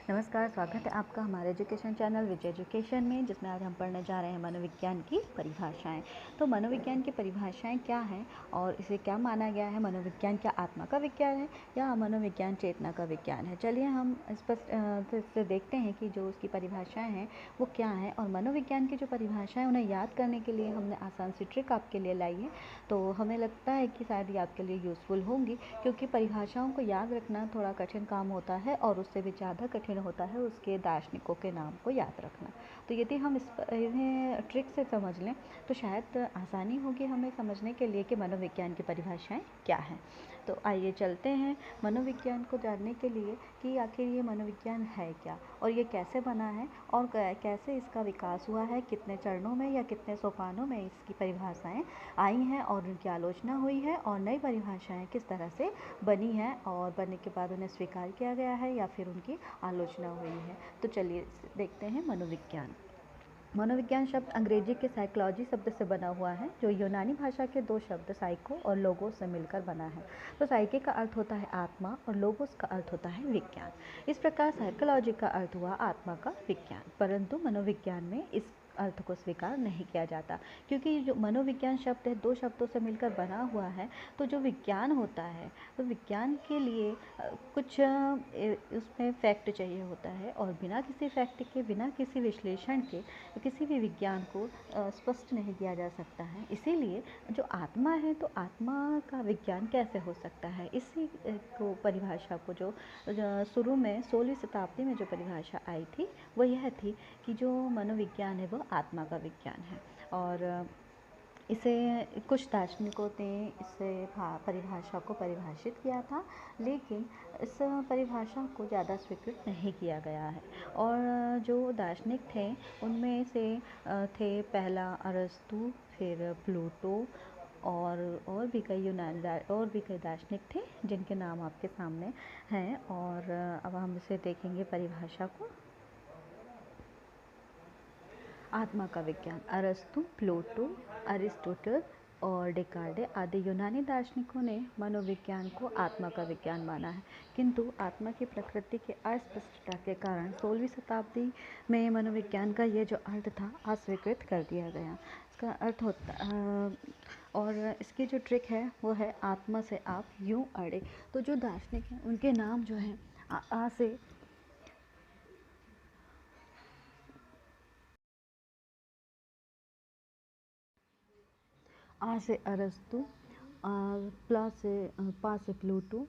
नमस्कार, स्वागत है आपका हमारे एजुकेशन चैनल विजय एजुकेशन में, जिसमें आज हम पढ़ने जा रहे हैं मनोविज्ञान की परिभाषाएं। तो मनोविज्ञान की परिभाषाएं क्या हैं और इसे क्या माना गया है? मनोविज्ञान क्या आत्मा का विज्ञान है या मनोविज्ञान चेतना का विज्ञान है? चलिए हम इस पर से देखते हैं कि जो उसकी परिभाषाएँ हैं वो क्या हैं। और मनोविज्ञान की जो परिभाषाएँ उन्हें याद करने के लिए हमने आसान सी ट्रिक आपके लिए लाई है। तो हमें लगता है कि शायद ये आपके लिए यूज़फुल होंगी, क्योंकि परिभाषाओं को याद रखना थोड़ा कठिन काम होता है और उससे भी ज़्यादा कठिन होता है उसके दार्शनिकों के नाम को याद रखना। तो यदि हम इन्हें ट्रिक से समझ लें तो शायद आसानी होगी हमें समझने के लिए कि मनोविज्ञान की परिभाषाएं क्या हैं। तो आइए चलते हैं मनोविज्ञान को जानने के लिए कि आखिर ये मनोविज्ञान है क्या और ये कैसे बना है और कैसे इसका विकास हुआ है, कितने चरणों में या कितने सोपानों में इसकी परिभाषाएं आई हैं और उनकी आलोचना हुई है, और नई परिभाषाएं किस तरह से बनी हैं और बनने के बाद उन्हें स्वीकार किया गया है या फिर उनकी आलोचना हुई है। तो चलिए देखते हैं मनोविज्ञान। मनोविज्ञान शब्द अंग्रेजी के साइकोलॉजी शब्द से बना हुआ है, जो यूनानी भाषा के दो शब्द साइको और लोगोस से मिलकर बना है। तो साइके का अर्थ होता है आत्मा और लोगोस का अर्थ होता है विज्ञान। इस प्रकार साइकोलॉजी का अर्थ हुआ आत्मा का विज्ञान, परंतु मनोविज्ञान में इस अर्थ को स्वीकार नहीं किया जाता, क्योंकि जो मनोविज्ञान शब्द है दो शब्दों से मिलकर बना हुआ है। तो जो विज्ञान होता है तो विज्ञान के लिए कुछ उसमें फैक्ट चाहिए होता है, और बिना किसी फैक्ट के, बिना किसी विश्लेषण के किसी भी विज्ञान को स्पष्ट नहीं किया जा सकता है। इसीलिए जो आत्मा है तो आत्मा का विज्ञान कैसे हो सकता है, इसी को परिभाषा को जो शुरू में 16वीं शताब्दी में जो परिभाषा आई थी वो यह थी कि जो मनोविज्ञान है वो आत्मा का विज्ञान है। और इसे कुछ दार्शनिकों ने इसे परिभाषा को परिभाषित किया था, लेकिन इस परिभाषा को ज़्यादा स्वीकृत नहीं किया गया है। और जो दार्शनिक थे उनमें से थे पहला अरस्तु, फिर प्लूटो और भी कई दार्शनिक थे जिनके नाम आपके सामने हैं। और अब हम इसे देखेंगे परिभाषा को। आत्मा का विज्ञान अरस्तु, प्लूटो, अरिस्टोटल और डेकार्टे आदि यूनानी दार्शनिकों ने मनोविज्ञान को आत्मा का विज्ञान माना है, किंतु आत्मा की प्रकृति के अस्पष्टता के कारण 16वीं शताब्दी में मनोविज्ञान का ये जो अर्थ था अस्वीकृत कर दिया गया। इसका अर्थ होता और इसकी जो ट्रिक है वो है आत्मा से आप यूं अड़े। तो जो दार्शनिक हैं उनके नाम जो हैं आ से अरस्तु, पा से प्लूटो,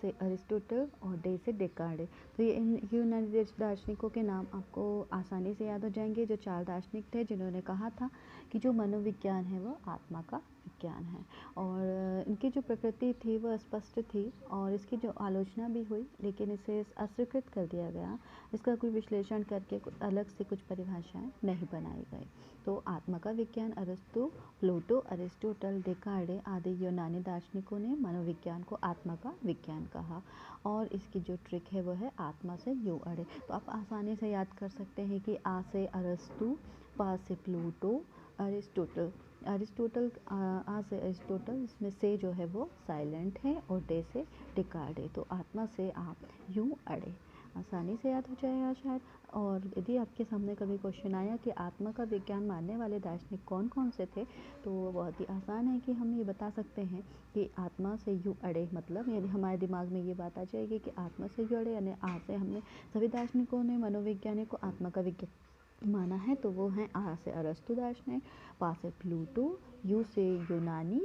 से अरिस्टोटल और डे से डेकार्टे। तो ये इन यूनानी दार्शनिकों के नाम आपको आसानी से याद हो जाएंगे, जो चार दार्शनिक थे जिन्होंने कहा था कि जो मनोविज्ञान है वो आत्मा का विज्ञान है। और इनकी जो प्रकृति थी वह स्पष्ट थी और इसकी जो आलोचना भी हुई, लेकिन इसे अस्वीकृत कर दिया गया। इसका कोई विश्लेषण करके अलग से कुछ परिभाषाएं नहीं बनाई गई। तो आत्मा का विज्ञान अरस्तु, प्लूटो, अरिस्टोटल, डेकार्टे आदि यूनानी दार्शनिकों ने मनोविज्ञान को आत्मा का विज्ञान कहा। और इसकी जो ट्रिक है वो है आत्मा से यूं अड़े। तो आप आसानी से याद कर सकते हैं कि आ से अरस्तु, पा से प्लूटो, अरिस्टोटल आ से अरिस्टोटल, इसमें से जो है वो साइलेंट है, और डे से डेकार्टे। तो आत्मा से आप यूं अड़े, आसानी से याद हो जाएगा शायद। और यदि आपके सामने कभी क्वेश्चन आया कि आत्मा का विज्ञान मानने वाले दार्शनिक कौन कौन से थे, तो बहुत ही आसान है कि हम ये बता सकते हैं कि आत्मा से यूं अड़े, मतलब यदि हमारे दिमाग में ये बात आ जाएगी कि आत्मा से यूं अड़े यानी आ से हमने सभी दार्शनिकों ने मनोविज्ञानिक को आत्मा का विज्ञान माना है, तो वो हैं आ से अरस्तु दार्शनिक, पा से प्लूटो, यू से यूनानी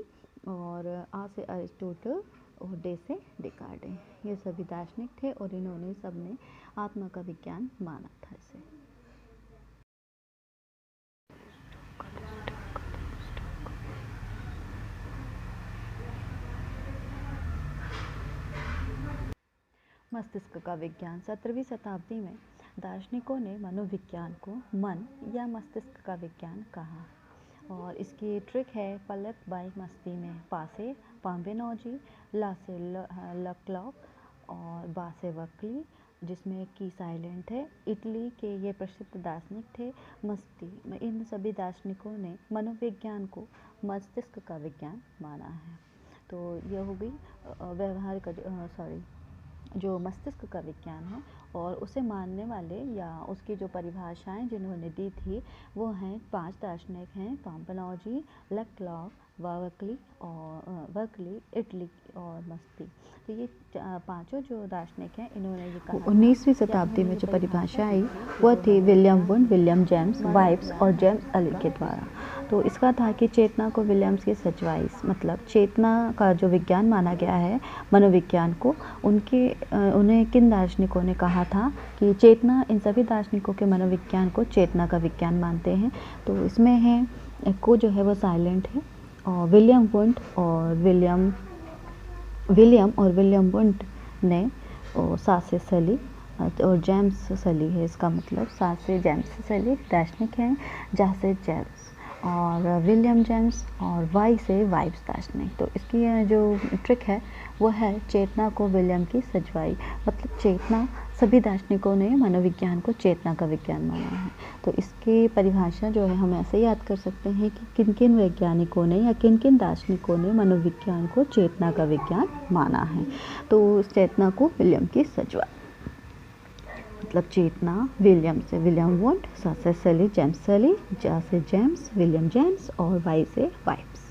और आ से अरिस्टोटल और डे से डेकार्टे। ये सभी दार्शनिक थे और इन्होंने सबने आत्मा का विज्ञान माना था इसे। मस्तिष्क का विज्ञान 17वीं शताब्दी में दार्शनिकों ने मनोविज्ञान को मन या मस्तिष्क का विज्ञान कहा। और इसकी ट्रिक है पलक बाई मस्ती में, पा से पाम्बेनोजी, ला से लक्लॉक और बा से वक्ली, जिसमें की साइलेंट है। इटली के ये प्रसिद्ध दार्शनिक थे। मस्ती में इन सभी दार्शनिकों ने मनोविज्ञान को मस्तिष्क का विज्ञान माना है। तो यह हो गई व्यवहार का जो मस्तिष्क का विज्ञान है, और उसे मानने वाले या उसकी जो परिभाषाएं जिन्होंने दी थी वो हैं 5 दार्शनिक हैं, पाम्पनाजी, लेक्लॉक, वर्कली, इटली और मस्ती। तो ये पांचों जो दार्शनिक हैं इन्होंने ये कहा 19वीं शताब्दी में जो परिभाषा आई वह थी William wound, William James vibes और जेम्स अली के द्वारा। तो इसका था कि चेतना को विलियम्स की सचवाइस, मतलब चेतना का जो विज्ञान माना गया है मनोविज्ञान को, उन्हें किन दार्शनिकों ने कहा था कि चेतना, इन सभी दार्शनिकों के मनोविज्ञान को चेतना का विज्ञान मानते हैं। तो इसमें है को जो है वो साइलेंट है, और विलियम वुंड ने सात से सली और जेम्स सली है, इसका मतलब सात से जेम्स सली दार्शनिक हैं, जहाँ से जेम्स, और विलियम जेम्स और वाई से वाइब्स दार्शनिक। तो इसकी जो ट्रिक है वो है चेतना को विलियम की सचवाई, मतलब चेतना, सभी दार्शनिकों ने मनोविज्ञान को चेतना का विज्ञान माना है। तो इसकी परिभाषा जो है हम ऐसे याद कर सकते हैं कि किन किन वैज्ञानिकों ने या किन किन दार्शनिकों ने मनोविज्ञान को चेतना का विज्ञान माना है। तो उस चेतना को विलियम की सचवाई, मतलब चेतना विलियम से विलियम वुंड, सा से सली जेम्स सली, जा से जेम्स विलियम जेम्स और वाई से वाइब्स।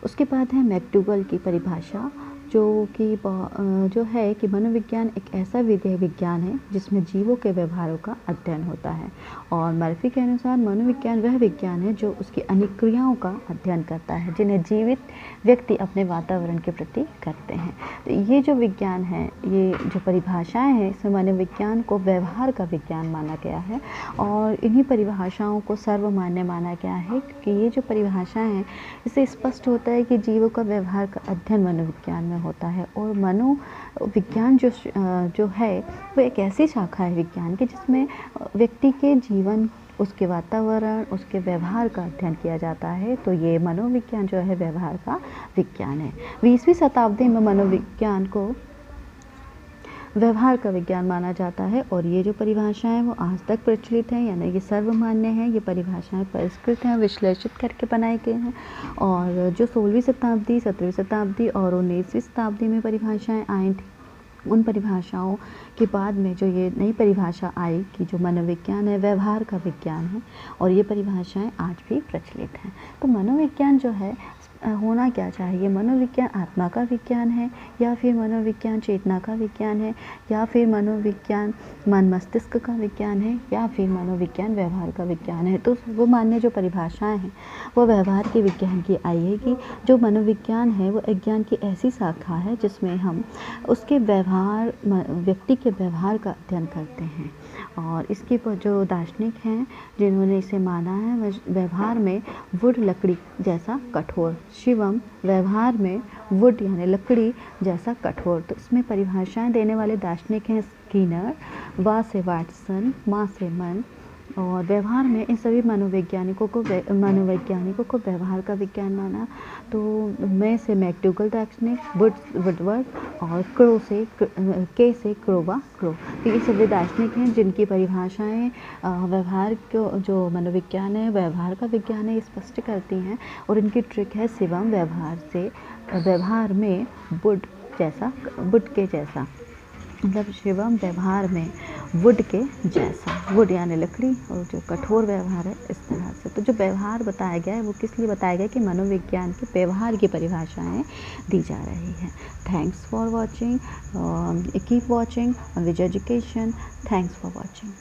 उसके बाद है मैकडूगल की परिभाषा, जो है कि मनोविज्ञान एक ऐसा विधेय विज्ञान है जिसमें जीवों के व्यवहारों का अध्ययन होता है। और मर्फी के अनुसार मनोविज्ञान वह विज्ञान है जो उसकी अनुक्रियाओं का अध्ययन करता है जिन्हें जीवित व्यक्ति अपने वातावरण के प्रति करते हैं। तो ये जो विज्ञान है, ये जो परिभाषाएं हैं, इसमें मनोविज्ञान को व्यवहार का विज्ञान माना गया है, और इन्हीं परिभाषाओं को सर्वमान्य माना गया है, क्योंकि ये जो परिभाषाएं हैं इससे स्पष्ट होता है कि जीवों का व्यवहार का अध्ययन मनोविज्ञान में होता है। और मनोविज्ञान जो है वो एक ऐसी शाखा है विज्ञान की जिसमें व्यक्ति के जीवन, उसके वातावरण, उसके व्यवहार का अध्ययन किया जाता है। तो ये मनोविज्ञान जो है व्यवहार का विज्ञान है। 20वीं शताब्दी में मनोविज्ञान को व्यवहार का विज्ञान माना जाता है, और ये जो परिभाषाएं वो आज तक प्रचलित हैं, यानी ये सर्वमान्य हैं। ये परिभाषाएं परिष्कृत हैं, विश्लेषित करके बनाए गए हैं। और जो 16वीं शताब्दी, 17वीं शताब्दी और 19वीं शताब्दी में परिभाषाएं आई थी, उन परिभाषाओं के बाद में जो ये नई परिभाषा आई कि जो मनोविज्ञान है व्यवहार का विज्ञान है, और ये परिभाषाएं आज भी प्रचलित हैं। तो मनोविज्ञान जो है होना क्या चाहिए? मनोविज्ञान आत्मा का विज्ञान है, या फिर मनोविज्ञान चेतना का विज्ञान है, या फिर मनोविज्ञान मन मस्तिष्क का विज्ञान है, या फिर मनोविज्ञान व्यवहार का विज्ञान है? तो वो मान्य जो परिभाषाएं हैं वो व्यवहार के विज्ञान की आई है कि जो मनोविज्ञान है वो विज्ञान की ऐसी शाखा है जिसमें हम उसके व्यवहार, व्यक्ति के व्यवहार का अध्ययन करते हैं। और इसके जो दार्शनिक हैं जिन्होंने इसे माना है, व्यवहार में वुड लकड़ी जैसा कठोर, शिवम व्यवहार में वुड यानी लकड़ी जैसा कठोर। तो इसमें परिभाषाएं देने वाले दार्शनिक हैं स्किनर, वा से वाटसन, मा से मन। और व्यवहार में इन सभी मनोवैज्ञानिकों को व्यवहार का विज्ञान माना। तो मैं से मैकडूगल दार्शनिक, वुडवर्ड और के से क्रोवा। तो ये सभी दार्शनिक हैं जिनकी परिभाषाएं व्यवहार को, जो मनोविज्ञान है व्यवहार का विज्ञान है, स्पष्ट करती हैं। और इनकी ट्रिक है शिवम व्यवहार में वुड के जैसा, मतलब शिवम व्यवहार में वुड के जैसा, वुड यानी लकड़ी, और जो कठोर व्यवहार है इस तरह से। तो जो व्यवहार बताया गया है वो किस लिए बताया गया कि मनोविज्ञान के व्यवहार की परिभाषाएं दी जा रही हैं। Thanks for watching, keep watching with education. Thanks for watching.